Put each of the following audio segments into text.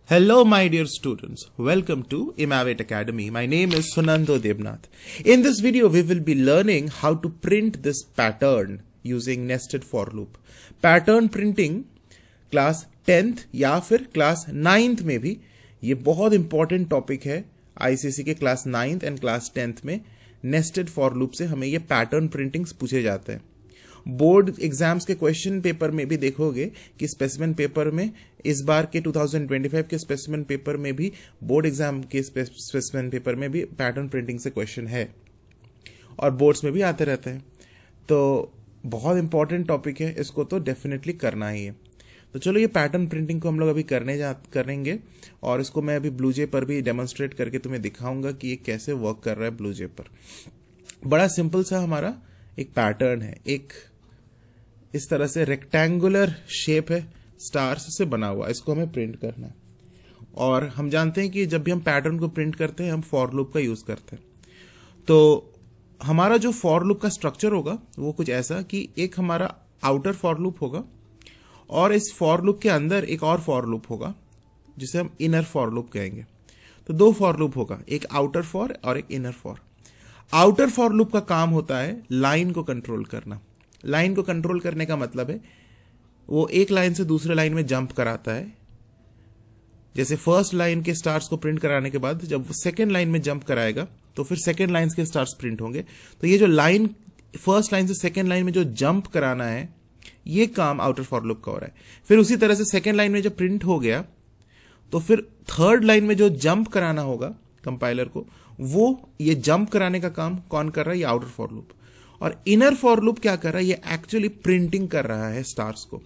Hello, my dear students. Welcome to Imavate Academy. My name is Sunando Devnath. In this video, we will be learning how to print this pattern using nested for loop. Pattern printing class 10th या फिर class 9th में भी ये बहुत important topic है. ICSE के class 9th and class 10th में nested for loop से हमें ये पैटर्न प्रिंटिंग्स पूछे जाते हैं. बोर्ड एग्जाम्स के क्वेश्चन पेपर में भी देखोगे कि स्पेसिमेन पेपर में इस बार के 2025 के स्पेसिमेन पेपर में भी बोर्ड एग्जाम के स्पेसिमेन पेपर में भी पैटर्न प्रिंटिंग से क्वेश्चन है और बोर्ड्स में भी आते रहते हैं. तो बहुत इंपॉर्टेंट टॉपिक है, इसको तो डेफिनेटली करना ही है. तो चलो ये पैटर्न प्रिंटिंग को हम लोग अभी करेंगे और इसको मैं अभी ब्लूजे पर भी डेमोन्स्ट्रेट करके तुम्हें दिखाऊंगा कि ये कैसे वर्क कर रहा है ब्लूजे पर. बड़ा सिंपल सा हमारा एक पैटर्न है, एक इस तरह से रेक्टेंगुलर शेप है, स्टार्स से बना हुआ. इसको हमें प्रिंट करना है और हम जानते हैं कि जब भी हम पैटर्न को प्रिंट करते हैं हम फॉर लूप का यूज करते हैं. तो हमारा जो फॉर लूप का स्ट्रक्चर होगा वो कुछ ऐसा कि एक हमारा आउटर फॉर लूप होगा और इस फॉर लूप के अंदर एक और फॉर लूप होगा जिसे हम इनर फॉर लूप कहेंगे. तो दो फॉर लूप होगा, एक आउटर फॉर और एक inner for. Outer for loop का काम होता है लाइन को कंट्रोल करना. लाइन को कंट्रोल करने का मतलब है वो एक लाइन से दूसरे लाइन में जंप कराता है. जैसे फर्स्ट लाइन के स्टार्स को प्रिंट कराने के बाद जब वो सेकेंड लाइन में जंप कराएगा तो फिर सेकेंड लाइन के स्टार्स प्रिंट होंगे. तो ये जो लाइन फर्स्ट लाइन से सेकेंड लाइन में जो जंप कराना है ये काम आउटर फॉर लूप का हो रहा है. फिर उसी तरह से सेकेंड लाइन में जब प्रिंट हो गया तो फिर थर्ड लाइन में जो जंप कराना होगा कंपाइलर को, वो ये जंप कराने का काम कौन कर रहा है? ये आउटर फॉर लूप. और इनर फॉर लूप क्या कर रहा है? ये एक्चुअली प्रिंटिंग कर रहा है स्टार्स को.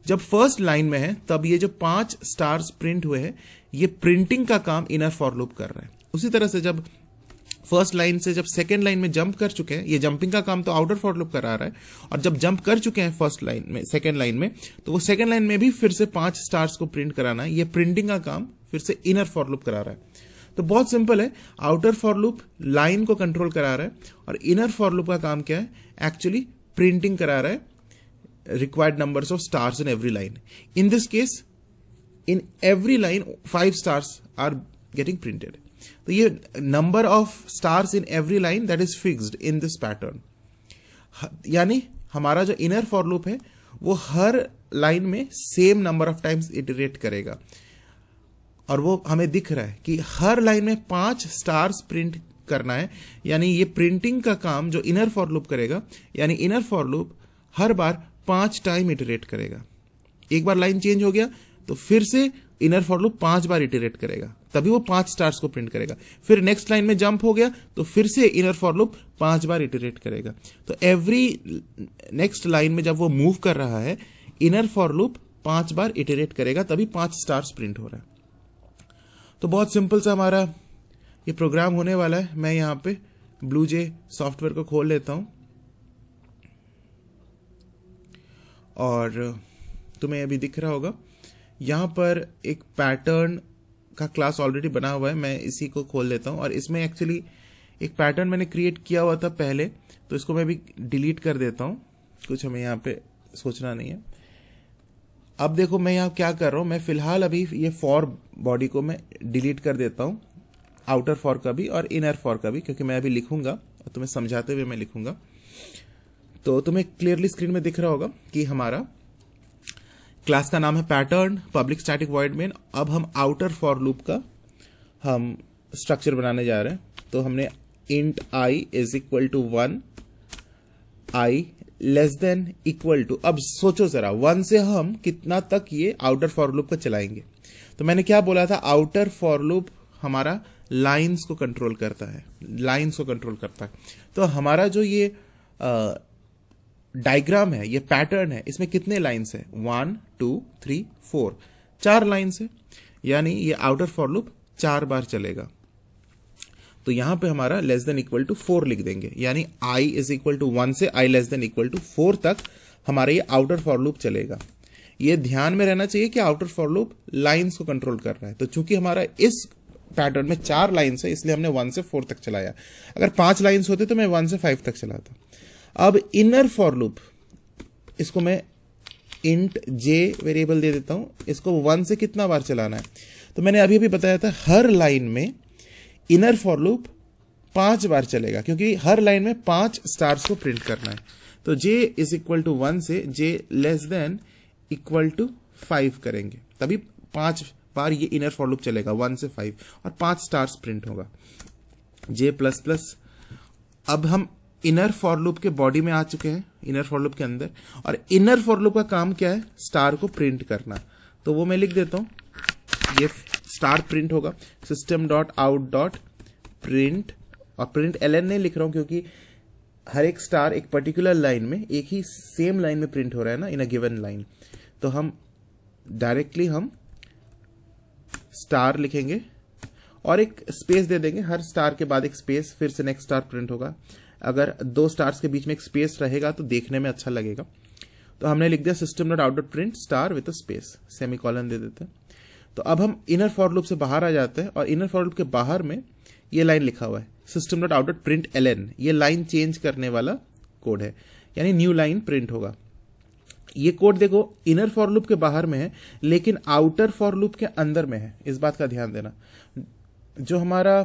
जब फर्स्ट लाइन में है तब ये जो 5 स्टार्स प्रिंट हुए हैं ये प्रिंटिंग का काम इनर फॉर लूप कर रहा है. उसी तरह से जब फर्स्ट लाइन से जब सेकेंड लाइन में जंप कर चुके हैं, ये जंपिंग का काम तो आउटर फॉर लूप करा रहा है. और जब जंप कर चुके हैं फर्स्ट लाइन में सेकेंड लाइन में तो वो सेकेंड लाइन में भी फिर से 5 स्टार्स को प्रिंट कराना है. ये प्रिंटिंग का काम फिर से इनर फॉर लूप करा रहा है. तो बहुत सिंपल है, आउटर फॉर लूप लाइन को कंट्रोल करा रहा है और इनर फॉर लूप का काम क्या है? एक्चुअली प्रिंटिंग करा रहा है required numbers of stars in every line. In this case in every line 5 stars are getting printed. तो ये number of stars in every line that is fixed in this pattern. यानी हमारा जो inner for loop है वो हर लाइन में same number of times iterate करेगा और वो हमें दिख रहा है कि हर लाइन में 5 स्टार्स प्रिंट करना है. यानी ये प्रिंटिंग का काम जो इनर फॉर लूप करेगा, यानी inner for loop her bar 5 time iterate करेगा. एक बार लाइन चेंज हो गया तो फिर से inner for loop 5 bar iterate करेगा, तभी वो 5 स्टार्स को प्रिंट करेगा. फिर नेक्स्ट लाइन में जंप हो गया तो फिर से inner for loop 5 bar iterate करेगा. तो एवरी नेक्स्ट लाइन में जब वो मूव कर रहा है inner for loop 5 bar iterate करेगा, तभी 5 स्टार्स प्रिंट हो रहा है. तो बहुत सिंपल सा हमारा ये प्रोग्राम होने वाला है. मैं यहां पे ब्लूजे सॉफ्टवेयर को खोल लेता हूं और तुम्हें अभी दिख रहा होगा यहां पर एक पैटर्न का क्लास ऑलरेडी बना हुआ है. मैं इसी को खोल लेता हूं और इसमें एक्चुअली एक पैटर्न मैंने क्रिएट किया हुआ था पहले, तो इसको मैं अभी डिलीट कर देता हूं. कुछ हमें यहां पे सोचना नहीं है. अब देखो मैं यहां क्या कर रहा हूं, मैं फिलहाल अभी ये फॉर बॉडी को मैं डिलीट कर देता हूं, आउटर फॉर का भी और इनर फॉर का भी, क्योंकि मैं अभी लिखूंगा और तुम्हें समझाते हुए मैं लिखूंगा. तो तुम्हें क्लियरली स्क्रीन में दिख रहा होगा कि हमारा क्लास का नाम है pattern public static void main. अब हम आउटर फॉर लूप का हम स्ट्रक्चर बनाने जा रहे हैं. तो हमने int i is equal to 1, i less than equal to. अब सोचो जरा 1 से हम कितना तक ये आउटर फॉर लूप को चलाएंगे. तो मैंने क्या बोला था, आउटर फॉर लूप हमारा लाइंस को कंट्रोल करता है, लाइंस को कंट्रोल करता है. तो हमारा जो ये डायग्राम है, ये पैटर्न है, इसमें कितने लाइंस है? 1 2 3 4, 4 लाइंस है. यानी ये आउटर फॉर लूप 4 बार चलेगा. तो यहां पे हमारा लेस देन इक्वल टू 4 लिख देंगे. यानी i इज इक्वल टू 1 से i less than equal to 4 तक हमारा ये आउटर फॉर लूप चलेगा. ये ध्यान में रहना चाहिए कि आउटर फॉर लूप लाइंस को कंट्रोल कर रहा है. तो चूंकि हमारा इस पैटर्न में 4 लाइंस है इसलिए हमने 1 से 4 तक चलाया. अगर 5 लाइंस होते तो मैं 1 से 5 तक चलाता. अब इनर फॉर लूप, इसको मैं इंट जे वेरिएबल दे देता हूं, इसको 1 से कितना बार चलाना है। तो मैंने अभी बताया था हर लाइन में इनर फॉर लूप 5 बार चलेगा, क्योंकि हर लाइन में 5 स्टार्स को प्रिंट करना है। तो j इज इक्वल टू 1 से j less than equal to 5 करेंगे, तभी 5 बार ये इनर फॉर लूप चलेगा 1 से 5 और 5 स्टार्स प्रिंट होगा। j plus plus. अब हम इनर फॉर लूप के बॉडी में आ चुके हैं, इनर फॉर लूप के अंदर, और इनर फॉर लूप का काम क्या है, स्टार को प्रिंट करना। तो वो मैं लिख देता हूं, ये स्टार प्रिंट होगा system dot out dot print, और प्रिंट ln नहीं लिख रहा हूं क्योंकि हर एक स्टार एक पर्टिकुलर लाइन में एक ही सेम लाइन में प्रिंट हो रहा है ना, इन अ गिवन लाइन। तो हम डायरेक्टली हम स्टार लिखेंगे और एक स्पेस दे देंगे, हर स्टार के बाद एक स्पेस, फिर से नेक्स्ट स्टार प्रिंट होगा। अगर 2 स्टार्स के बीच में एक स्पेस रहेगा तो देखने में अच्छा लगेगा। तो हमने लिख दिया system dot out dot print star with a space, semicolon दे देते हैं। तो अब हम इनर फॉर लूप से बाहर आ जाते हैं और इनर फॉर लूप के बाहर में ये लाइन लिखा हुआ है system dot out dot print ln, ये लाइन चेंज करने वाला कोड है, यानी न्यू लाइन प्रिंट होगा। ये कोड देखो इनर फॉर लूप के बाहर में है लेकिन आउटर फॉर लूप के अंदर में है, इस बात का ध्यान देना। जो हमारा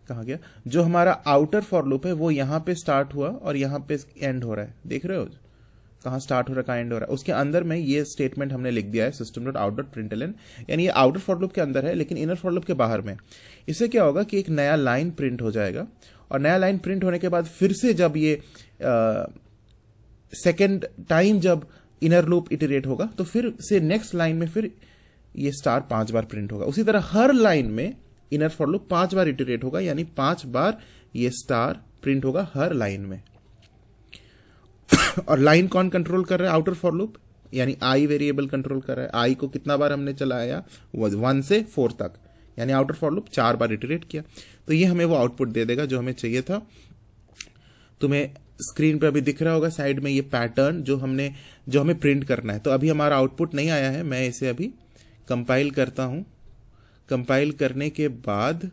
कहाँ गया, जो हमारा आउटर फॉर लूप है वो यहां पे स्टार्ट हुआ और यहां पे एंड हो रहा है, देख रहे हो कहाँ स्टार्ट हो रहा है कहाँ एंड हो रहा है। उसके अंदर में ये स्टेटमेंट हमने लिख दिया है system dot out dot print ln, यानी ये आउटर फॉर लूप के अंदर है लेकिन इनर फॉर लूप के बाहर में। इससे क्या होगा कि एक नया लाइन प्रिंट हो जाएगा, और नया लाइन प्रिंट होने के बाद फिर से जब ये सेकेंड टाइम जब इनर लूप इटरेट होगा तो फिर से नेक्स्ट लाइन में फिर ये स्टार 5 बार प्रिंट होगा। उसी तरह हर लाइन में inner for loop 5 bar iterate होगा, यानी 5 बार ये स्टार प्रिंट होगा हर लाइन में। और लाइन कौन कंट्रोल कर रहा है, आउटर फॉर लूप, यानी आई वेरिएबल कंट्रोल कर रहा है। आई को कितना बार हमने चलाया, 1 से 4 तक, यानी outer for loop 4 bar iterate किया। तो ये हमें वो आउटपुट दे देगा जो हमें चाहिए था। तुम्हें स्क्रीन पे अभी दिख रहा होगा साइड में ये पैटर्न जो हमें प्रिंट करना है। तो अभी हमारा आउटपुट नहीं आया है, मैं इसे अभी कंपाइल करता हूं। कंपाइल करने के बाद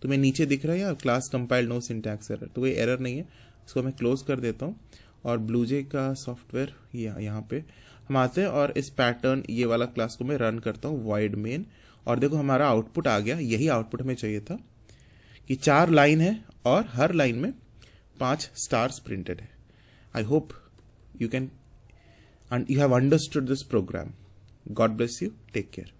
तुम्हें नीचे दिख रहा है या class compile no syntax error, तो कोई एरर नहीं है। इसको मैं क्लोज कर देता हूं और ब्लूजे का सॉफ्टवेयर यहाँ पे हम आते हैं और इस पैटर्न ये वाला क्लास को मैं रन करता हूँ void main, और देखो हमारा आउटपुट आ गया। यही आउटपुट हमें चाहिए था कि 4 लाइन है और हर लाइन में 5 स्टार्स प्रिंटेड है। I hope you have understood this program. God bless you. Take care.